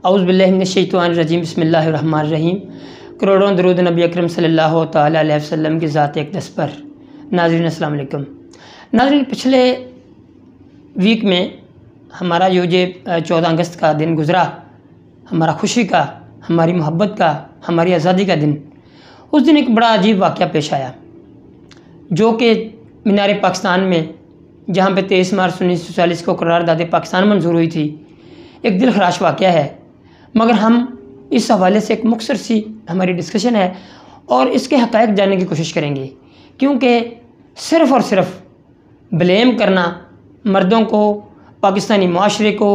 औज़ु बिल्लाहि मिनश शैतानिर रजीम बिस्मिल्लाहिर रहमानिर रहीम। करोड़ों दरूद नबी अकरम सल्लल्लाहु तआला अलैहि वसल्लम की ज़ात अक़दस पर। नाज़रीन अस्सलाम वालेकुम। नाज़रीन, पिछले वीक में हमारा जो 14 अगस्त का दिन गुज़रा, हमारा खुशी का, हमारी मोहब्बत का, हमारी आज़ादी का दिन, उस दिन एक बड़ा अजीब वाक़या पेश आया जो कि मीनार पाकिस्तान में, जहाँ पे 23 मार्च 1940 को करारदाद पाकिस्तान मंजूर हुई थी, एक दिल खराश वाक़या है। मगर हम इस हवाले से एक मुख्तसर सी हमारी डिस्कशन है और इसके हक़ाइक़ जानने की कोशिश करेंगे, क्योंकि सिर्फ़ और सिर्फ ब्लेम करना मर्दों को, पाकिस्तानी माशरे को,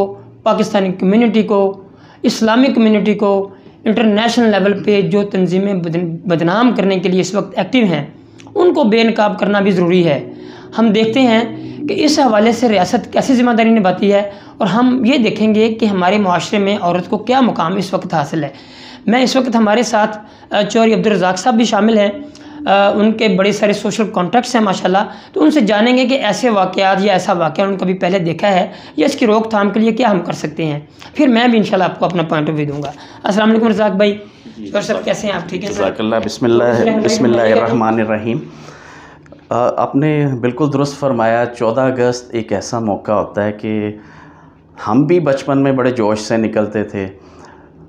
पाकिस्तानी कम्यूनिटी को, इस्लामिक कम्यूनिटी को इंटरनेशनल लेवल पे जो तंजीमें बदनाम करने के लिए इस वक्त एक्टिव हैं, उनको बेनकाब करना भी ज़रूरी है। हम देखते हैं कि इस हवाले से रियासत कैसे ज़िम्मेदारी निभाती है और हम ये देखेंगे कि हमारे माशरे में औरत को क्या मुकाम इस वक्त हासिल है। मैं इस वक्त हमारे साथ चौधरी अब्दुल रज़ाक साहब भी शामिल हैं, उनके बड़े सारे सोशल कॉन्टैक्ट्स हैं माशाल्लाह। तो उनसे जानेंगे कि ऐसे वाक़यात या ऐसा वाक़या उन्होंने कभी पहले देखा है या इसकी रोकथाम के लिए क्या हम कर सकते हैं। फिर मैं भी इंशाल्लाह आपको अपना पॉइंट ऑफ व्यू दूँगा। अस्सलाम वालेकुम रज़ाक भाई, और सब कैसे हैं आप? ठीक है सर। बिस्मिल्लाहिर्रहमानिर्रहीम। आपने बिल्कुल दुरुस्त फरमाया। 14 अगस्त एक ऐसा मौका होता है कि हम भी बचपन में बड़े जोश से निकलते थे,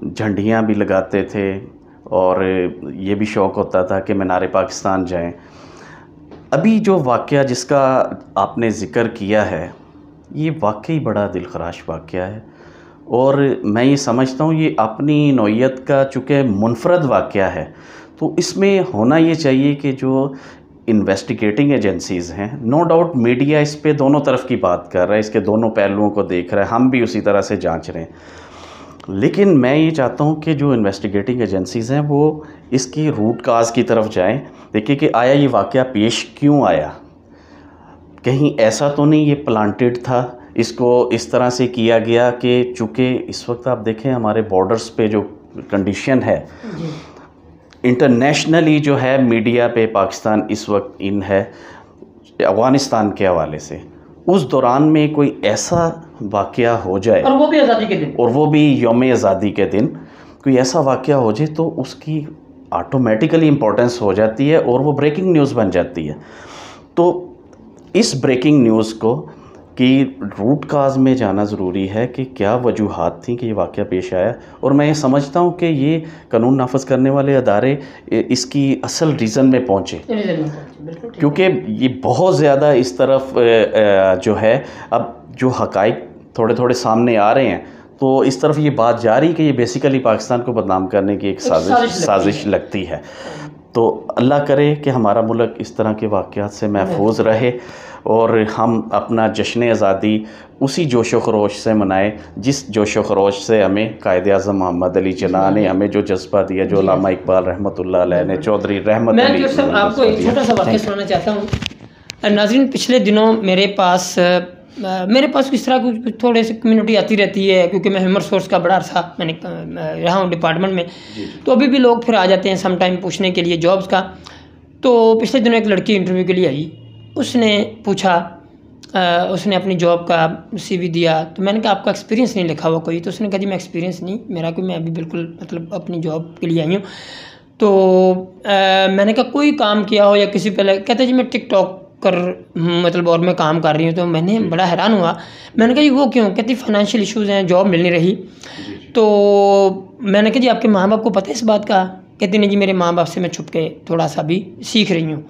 झंडियाँ भी लगाते थे और ये भी शौक़ होता था कि मीनार पाकिस्तान जाएं। अभी जो वाक़या जिसका आपने ज़िक्र किया है, ये वाकई बड़ा दिलखराश वाक़या है और मैं ये समझता हूँ ये अपनी नौइयत का चूँकि मुनफरद वाक़या है, तो इसमें होना ये चाहिए कि जो इन्वेस्टिगेटिंग एजेंसीज़ हैं, नो डाउट मीडिया इस पे दोनों तरफ की बात कर रहा है, इसके दोनों पहलुओं को देख रहा है, हम भी उसी तरह से जांच रहे हैं। लेकिन मैं ये चाहता हूँ कि जो इन्वेस्टिगेटिंग एजेंसीज़ हैं वो इसकी रूट काज की तरफ जाएं। देखिए कि आया ये वाक़या पेश क्यों आया, कहीं ऐसा तो नहीं ये प्लांटेड था, इसको इस तरह से किया गया कि चूँकि इस वक्त आप देखें हमारे बॉर्डर्स पे जो कंडीशन है, इंटरनेशनली जो है मीडिया पे पाकिस्तान इस वक्त इन है अफ़गानिस्तान के हवाले से, उस दौरान में कोई ऐसा वाक़या हो जाए और वो भी आज़ादी के दिन, और वो भी यौम आज़ादी के दिन कोई ऐसा वाक़या हो जाए तो उसकी ऑटोमेटिकली इम्पोर्टेंस हो जाती है और वो ब्रेकिंग न्यूज़ बन जाती है। तो इस ब्रेकिंग न्यूज़ को कि रूट काज में जाना ज़रूरी है कि क्या वजूहात थी कि ये वाक़या पेश आया। और मैं ये समझता हूँ कि ये कानून नाफज करने वाले अदारे इसकी असल रीज़न में पहुँचे, क्योंकि ये बहुत ज़्यादा इस तरफ जो है अब जो हक़ाइक़ थोड़े थोड़े सामने आ रहे हैं, तो इस तरफ ये बात जा रही कि ये बेसिकली पाकिस्तान को बदनाम करने की एक साजिश लगती है। तो अल्लाह करे कि हमारा मुल्क इस तरह के वाक़यात से महफूज रहे और हम अपना जश्न आज़ादी उसी जोश व खरोश से मनाएं जिस जोश व खरोश से हमें कायद आज़म मोहम्मद अली जिन्ना ने हमें जो जज्बा दिया, जो अल्लामा इकबाल रहमतुल्लाह अलैह ने, चौधरी रहमत अली। मैं सब आपको एक छोटा सा वाक़या सुनाना चाहता हूँ। नाज़रीन, पिछले दिनों मेरे पास किस तरह की थोड़े से कम्युनिटी आती रहती है, क्योंकि मैं ह्यूमन रिसोर्स का बड़ा अर्सा मैंने रहा हूँ डिपार्टमेंट में, तो अभी भी लोग फिर आ जाते हैं सम टाइम पूछने के लिए जॉब्स का। तो पिछले दिनों एक लड़की इंटरव्यू के लिए आई, उसने पूछा, उसने अपनी जॉब का CV दिया, तो मैंने कहा आपका एक्सपीरियंस नहीं लिखा हुआ कोई? तो उसने कहा जी मैं एक्सपीरियंस नहीं मेरा कोई, मैं अभी बिल्कुल मतलब अपनी जॉब के लिए आई हूँ। तो मैंने कहा कोई काम किया हो या किसी पहले? कहते जी मैं टिकटॉक कर मतलब और मैं काम कर रही हूँ। तो मैंने बड़ा हैरान हुआ, मैंने कहा जी वो क्यों? कहती फाइनेंशियल इश्यूज़ हैं, जॉब मिल नहीं रही। तो मैंने कहा जी आपके माँ बाप को पता है इस बात का? कहती नहीं जी मेरे माँ बाप से मैं छुप के थोड़ा सा भी सीख रही हूँ।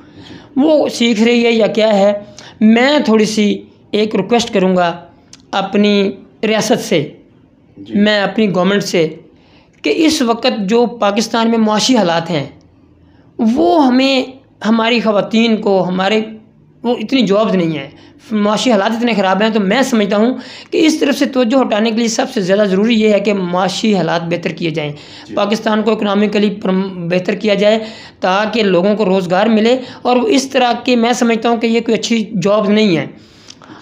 वो सीख रही है या क्या है, मैं थोड़ी सी एक रिक्वेस्ट करूँगा अपनी रियासत से, मैं अपनी गवर्नमेंट से, कि इस वक्त जो पाकिस्तान में मुआशी हालात हैं वो हमें, हमारी ख़वातीन को, हमारे वो इतनी जॉब्स नहीं हैं, मुआशी हालात इतने ख़राब हैं। तो मैं समझता हूँ कि इस तरफ से तवज्जो हटाने के लिए सबसे ज़्यादा ज़रूरी ये है कि मुआशी हालात बेहतर किए जाएं, पाकिस्तान को इकनॉमिकली बेहतर किया जाए ताकि लोगों को रोज़गार मिले। और इस तरह के मैं समझता हूँ कि ये कोई अच्छी जॉब नहीं है।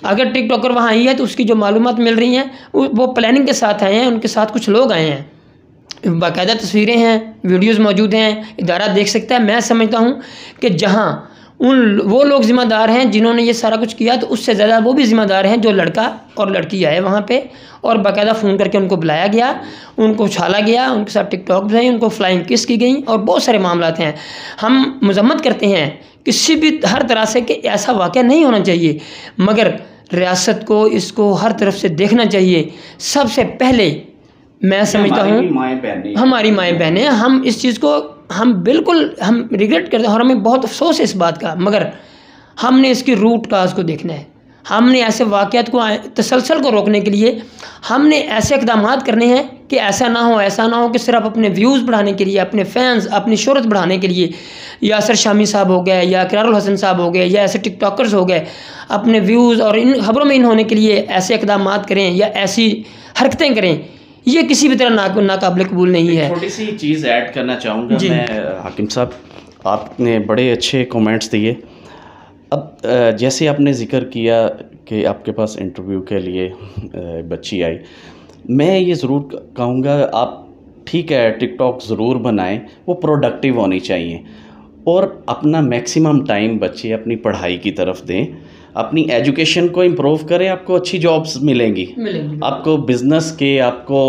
अगर टिकटॉकर वहाँ आई है तो उसकी जो मालूमात मिल रही हैं वो प्लानिंग के साथ आए हैं, उनके साथ कुछ लोग आए हैं, बाकायदा तस्वीरें हैं, वीडियोज़ मौजूद हैं, इदारा देख सकता है। मैं समझता हूँ कि जहाँ वो लोग ज़िम्मेदार हैं जिन्होंने ये सारा कुछ किया, तो उससे ज़्यादा वो भी ज़िम्मेदार हैं जो लड़का और लड़की आए वहाँ पे और बाकायदा फ़ोन करके उनको बुलाया गया, उनको उछाला गया, उनके साथ टिकटॉक बनाई, उनको फ्लाइंग किस की गई और बहुत सारे मामलात हैं। हम मजम्मत करते हैं किसी भी हर तरह से कि ऐसा वाक़या नहीं होना चाहिए, मगर रियासत को इसको हर तरफ से देखना चाहिए। सबसे पहले मैं समझता हूँ हमारी माएँ बहनें, हम इस चीज़ को हम बिल्कुल हम रिग्रेट करते हैं और हमें बहुत अफसोस है इस बात का, मगर हमने इसकी रूट काज को देखना है। हमने ऐसे वाक़यात को तसलसल को रोकने के लिए हमने ऐसे इक़दाम करने हैं कि ऐसा ना हो कि सिर्फ अपने व्यूज़ बढ़ाने के लिए, अपने फैंस, अपनी शोहरत बढ़ाने के लिए यासर शामी साहब हो गए या इकरारुल हसन साहब हो गए या ऐसे टिकटॉकर्स हो गए, अपने व्यूज़ और इन खबरों में इन होने के लिए ऐसे इक़दाम करें या ऐसी हरकतें करें, ये किसी भी तरह नाकाबिल कबूल नहीं है। छोटी सी चीज़ ऐड करना चाहूँगा मैं हाकिम साहब, आपने बड़े अच्छे कमेंट्स दिए। अब जैसे आपने ज़िक्र किया कि आपके पास इंटरव्यू के लिए बच्ची आई, मैं ये ज़रूर कहूँगा आप ठीक है टिकटॉक ज़रूर बनाएं, वो प्रोडक्टिव होनी चाहिए और अपना मैक्सिमम टाइम बच्चे अपनी पढ़ाई की तरफ दें, अपनी एजुकेशन को इम्प्रूव करें, आपको अच्छी जॉब्स मिलेंगी। आपको बिज़नेस के, आपको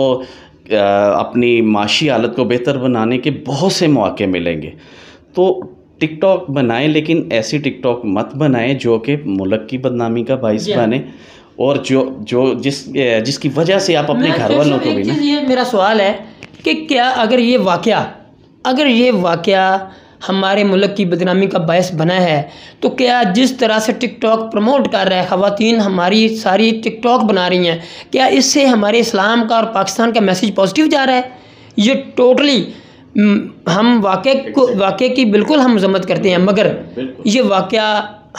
अपनी माशी हालत को बेहतर बनाने के बहुत से मौके मिलेंगे। तो टिकटॉक बनाएं, लेकिन ऐसी टिकटॉक मत बनाएं जो कि मुल्क की बदनामी का बाइस बने और जिसकी वजह से आप अपने घर वालों को भी ना। ये मेरा सवाल है कि क्या अगर ये वाक़या हमारे मुल्क की बदनामी का बायस बना है, तो क्या जिस तरह से टिकटॉक प्रमोट कर रहा है, ख़वातीन हमारी सारी टिकटॉक बना रही हैं, क्या इससे हमारे इस्लाम का और पाकिस्तान का मैसेज पॉजिटिव जा रहा है? ये टोटली हम वाक़े की बिल्कुल हम मज़म्मत करते हैं, मगर ये वाक़या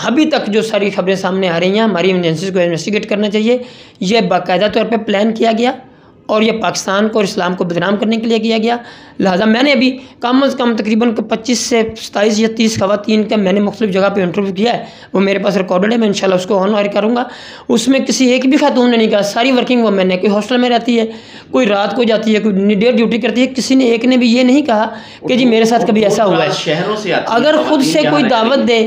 अभी तक जो सारी खबरें सामने आ रही हैं, हमारी एजेंसीज़ को इन्वेस्टिगेट करना चाहिए। ये बाकायदा तौर पे प्लान किया गया और ये पाकिस्तान को और इस्लाम को बदनाम करने के लिए किया गया। लिहाजा मैंने अभी कम से कम तकरीबन 25 से 27 या 30 ख़वातीन का मैंने मुख्तलिफ जगह पे इंटरव्यू किया है, वो मेरे पास रिकॉर्डेड है, मैं इंशाल्लाह उसको ऑन करूँगा। उसमें किसी एक भी खातून ने नहीं कहा, सारी वर्किंग वुमेन है, कोई हॉस्टल में रहती है, कोई रात को जाती है, कोई डे ड्यूटी करती है, किसी ने एक ने भी ये नहीं कहा कि जी मेरे साथ कभी ऐसा हुआ है। शहरों से अगर खुद से कोई दावत दे,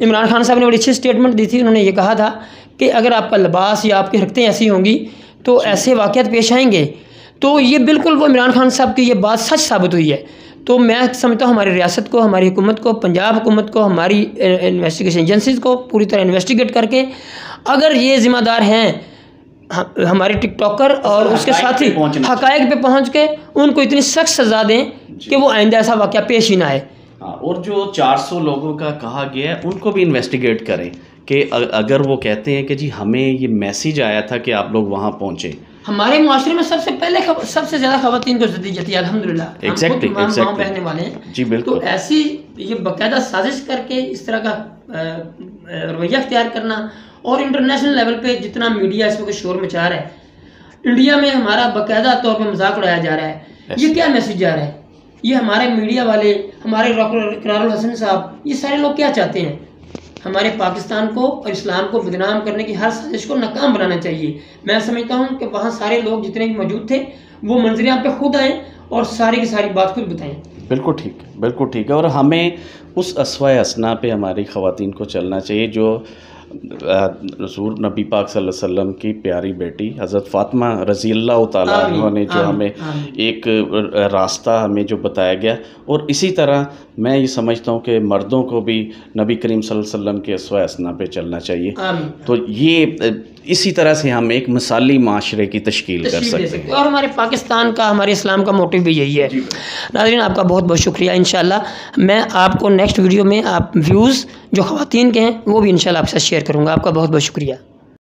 इमरान खान साहब ने बड़ी अच्छी स्टेटमेंट दी थी, उन्होंने ये कहा था कि अगर आपका लिबास या आपकी हरकतें ऐसी होंगी तो ऐसे वाक़यात पेश आएंगे। तो ये बिल्कुल वो इमरान खान साहब की ये बात सच साबित हुई है। तो मैं समझता हूँ हमारी रियासत को, हमारी हुकूमत को, पंजाब हुकूमत को, हमारी इन्वेस्टिगेशन एजेंसीज़ को पूरी तरह इन्वेस्टिगेट करके, अगर ये ज़िम्मेदार हैं हमारे टिकटॉकर और उसके साथी हक़ाइक़ पे पहुँच के उनको इतनी सख्त सज़ा दें कि वो आइंदा ऐसा वाक़या पेश ही ना आए। और जो 400 लोगों का कहा गया है उनको भी इन्वेस्टिगेट करें कि अगर वो कहते हैं कि जी हमें ये मैसेज आया था कि आप लोग वहाँ पहुँचे। हमारे मुआशरे में सबसे ज़्यादा ख़वातीन को इज़्ज़त दी जाती है, अल्हम्दुलिल्लाह। एग्जैक्टली बहने वाले हैं जी, बिल्कुल। तो ऐसी ये बाकायदा साजिश करके इस तरह का रवैया अख्तियार करना और इंटरनेशनल लेवल पे जितना मीडिया इस वक्त शोर मचा रहा है, इंडिया में हमारा बाकायदा तौर पर मजाक उड़ाया जा रहा है, ये क्या मैसेज जा रहा है? ये हमारे मीडिया वाले, हमारे इकरारुल हसन साहब, ये सारे लोग क्या चाहते हैं? हमारे पाकिस्तान को और इस्लाम को बदनाम करने की हर साजिश को नाकाम बनाना चाहिए। मैं समझता हूँ कि वहाँ सारे लोग जितने भी मौजूद थे वो मंजरियाँ पे खुद आएँ और सारी की सारी बात खुद बताएं। बिल्कुल ठीक है, बिल्कुल ठीक है। और हमें उस अस्वाए हसना पे हमारी ख़वातीन को चलना चाहिए जो रसूल नबी पाक सल्लल्लाहु अलैहि वसल्लम की प्यारी बेटी हज़रत फ़ातिमा रज़ी अल्लाह तआला अन्हा ने जो हमें एक रास्ता हमें जो बताया गया। और इसी तरह मैं ये समझता हूँ कि मर्दों को भी नबी करीम सल्लल्लाहु अलैहि वसल्लम के अस्वाए हसना पे चलना चाहिए। तो ये इसी तरह से हम एक मिसाली माशरे की तश्कील कर सकते हैं और हमारे पाकिस्तान का, हमारे इस्लाम का मोटिव भी यही है। नाज़रीन, आपका बहुत बहुत शुक्रिया। इंशाल्लाह मैं आपको नेक्स्ट वीडियो में आप व्यूज़ जो ख़वातीन के हैं वो भी इंशाल्लाह आपके साथ शेयर करूँगा। आपका बहुत बहुत शुक्रिया।